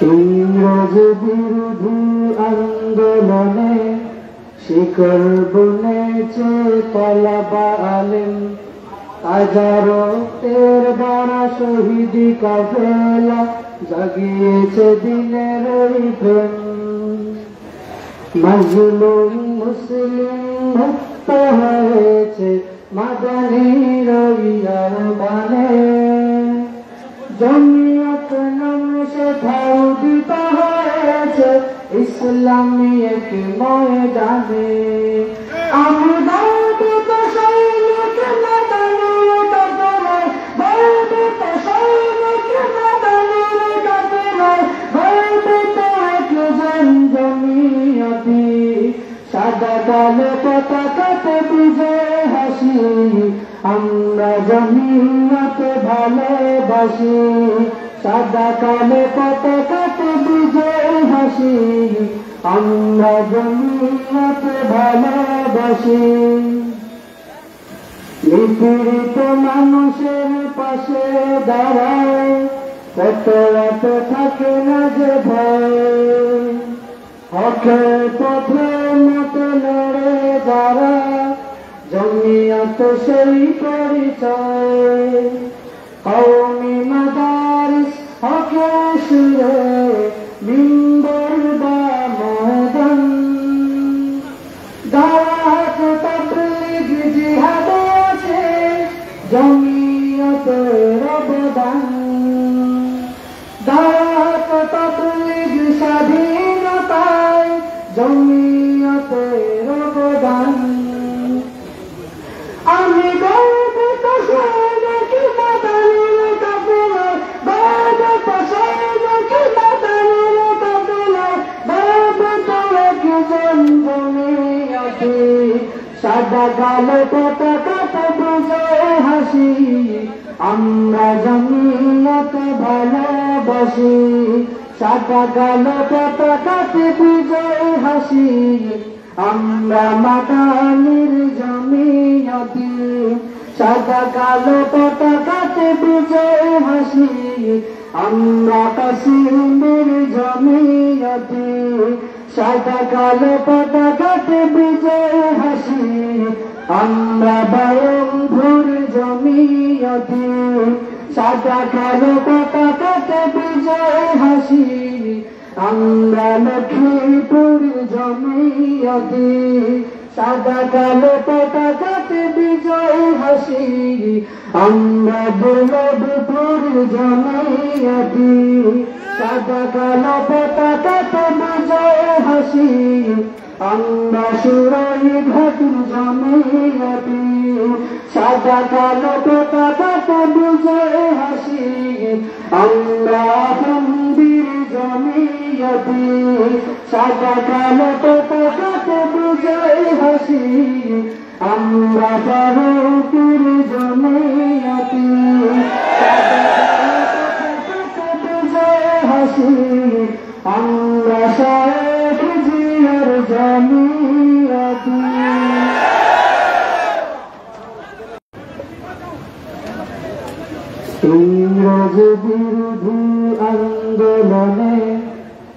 ইংরেজ বিরোধী আন্দোলনে শিকড় বুনেছে তলবা আলেম, হাজারো তের দ্বারা শহীদি কাফেলা জাগিয়েছে দিনের ওই প্রেম। মাজলুম মুসলিম মুক্ত হয়েছে মাদানীর ওই আহ্বানে, জমিয়ত নামে সেথাও উদিত হয়েছে ইসলামী এক ময়দানে। আমি গর্বিত সৈনিক মাদানীর কাফেলায়, গর্বিত সৈনিক মাদানীর কাফেলায়, গর্বিত একজন জমিয়তি। সাদা কালো পতাকাতে বিজয় হাসি, আমরা জমিয়তে ভালোবাসি। সাদা কালো পতাকাতে বিজয় হাসি, আমরা জমিয়তে ভালোবাসি। নিপীড়িত মানুষের পাশে দাঁড়ায়, কত রাত থাকে না যে ভয়। হকের পথে মতো লড়ে যারা, জমিয়ত সেই পরিচয়। কওমি মাদারিস হকে সুরে মিম্বর বা ময়দান, দাওয়াত তাবলীগ জিহাদে আছে জমিয়তের অবদান। দাওয়াত তাবলীগ স্বাধীনতায় জমিয়তের অবদান। আমি গর্বিত সৈনিক মাদানীর কাফেলায়, গর্বিত সৈনিক মাদানীর কাফেলায়, গর্বিত একজন জমিয়তি। সাদা কালো পতাকাতে বিজয় হাসি, আমরা জমিয়তে ভালোবাসি। সাদা কালো পতাকাতে বিজয় হাসি, আমরা মাদানীর জমিয়তি। সাদা কালো পতাকাতে বিজয় হাসি, আমরা কাশ্মীর জমিয়তি। সাদা কালো পতাকাতে বিজয় হাসি, আমরা বায়ুভূর জমিয়তি। সাদা কালো পতাকাতে বিজয় হাসি, আমরা লক্ষ্মীপুর জমিয়তি। সাদা কালো পতাকাতে বিজয় হাসি, আমরা দুর্লভপুর জমিয়তি। সাদা কালো পতাকাতে বিজয় হাসি, আমরা সুরাইঘাট জমিয়তি। সাদা কালো পতাকাতে বিজয় হাসি, আমরা মন্দির জমিয়তি। সাদা কালো পতাকাতে বিজয় হাসি, আমরা ফারুকের জমিয়তি। বিজয় হাসি, আমরা শেখ জিয়ার জমিয়তি। ইংরেজ বিরোধী আন্দোলনে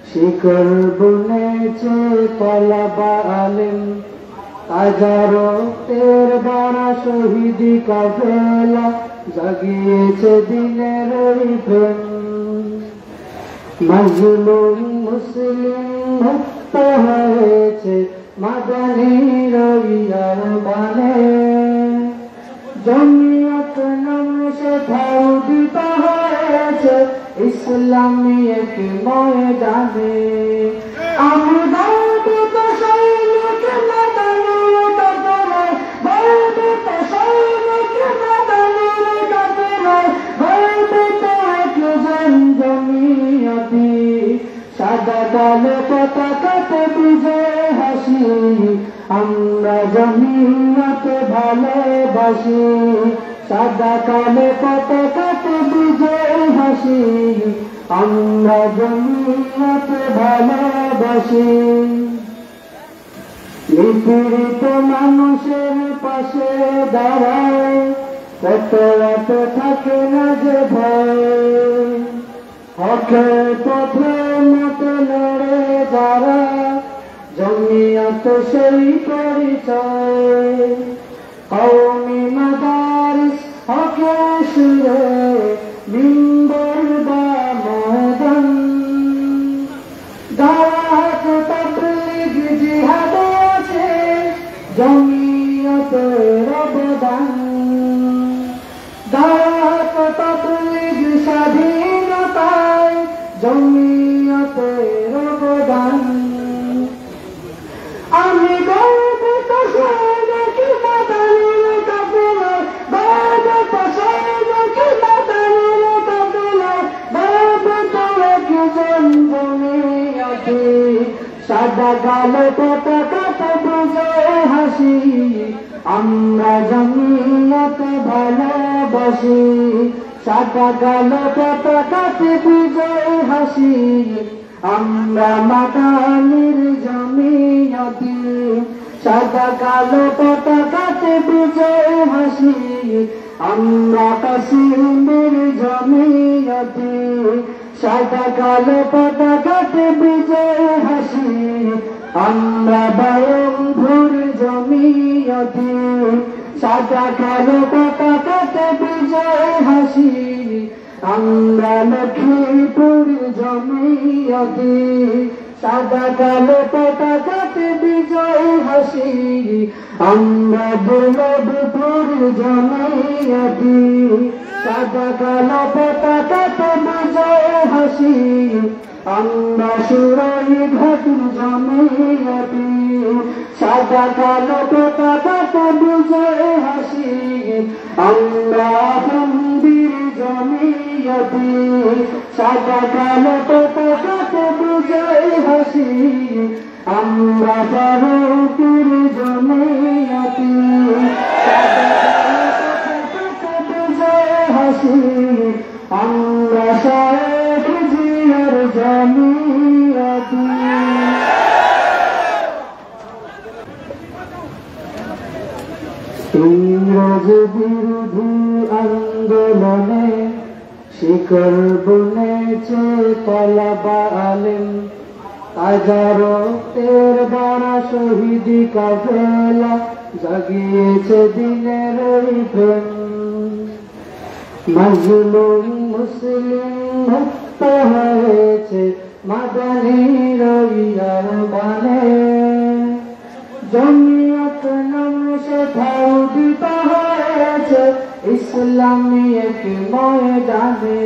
শিকড় বুনেছে তলবা আলেম, হাজারো তের দ্বারা শহীদি কাফেলা জাগিয়েছে দিনের ওই প্রেম। মাজলুম মুসলিম মুক্ত হয়েছে মাদানীর ওই আহ্বানে, জমিয়ত নামে সেথাও উদিত হয়েছে ইসলামী এক ময়দানে। আমি গর্বিত সৈনিক মাদানীর কাফেলায়, গর্বিত সৈনিক মাদানীর কাফেলায়, গর্বিত একজন জমিয়তি। সাদা কালো পতাকাতে বিজয় হাসি, আমরা জমিয়তে ভালোবাসি। সাদা কালো পতাকাতে বিজয় হাসি, আমরা জমিয়তে ভালোবাসি। নিপীড়িত মানুষের পাশে দাঁড়ায়, কত রাত থাকে না যে ভয়। হকে পথে মতে লড়ে যারা জমিয়ত সেই পরিচয় কওমি মাদারিস হকে সুরে মিম্বর বা ময়দান দাওয়াত তাবলীগ জিহাদ আছে জমিয়তের অবদান দাওয়াত তাবলীগ স্বাধীনতায় জমিয়তের অবদান আমি গর্বিত সৈনিক মাদানির কাফেলায় গর্বিত সৈনিক মাদানির কাফেলায় গর্বিত একজন জমিয়তি সাদা কালো পতাকাতে বিজয় হাসি আমরা জমিয়ত ভালোবাসি সাদা কালো পতাকাতে বিজয় হাসি আমরা মাদানির জমিয়তি সাদা কালো পতাকাতে বিজয় হাসি আমরা কাশ্মীর জমিয়তি সাদা কালো পতাকাতে বিজয় হাসি আমরা বায়ুভূর জমিয়তি সাদা কালো পতাকাতে বিজয় হাসি আমরা লক্ষ্মীপুর জমিয়তি সাদা কালো পতাকাতে বিজয় হাসি আমরা দুর্লভপুর জমিয়তি সাদা কালো পতাকাতে বিজয় হাসি আমরা সুরাইঘাট জমিয়তি সাদা কালো পতাকাতে বিজয় হাসি আমরা মন্দির জমিয়তি সাদা কালো পতাকাতে বিজয় হাসি আমরা বারোপুর জমিয়তি সাদা কালো পতাকাতে বিজয় হাসি আমরা শেখ জিয়ার জমিয়তি ইংরেজ বিরোধী আন্দোলনে শিকল বুনেছে তলবা আলেম হাজারো তের দ্বারা শহীদি কাফেলা জাগিয়েছে দিনের প্রেম মাজলুম মুসলিম মুক্ত হয়েছে মাদানির আহ্বানে জমিয়ত নাম সেথাও দিতে হয়েছে ইসলামী এক ময়দানে।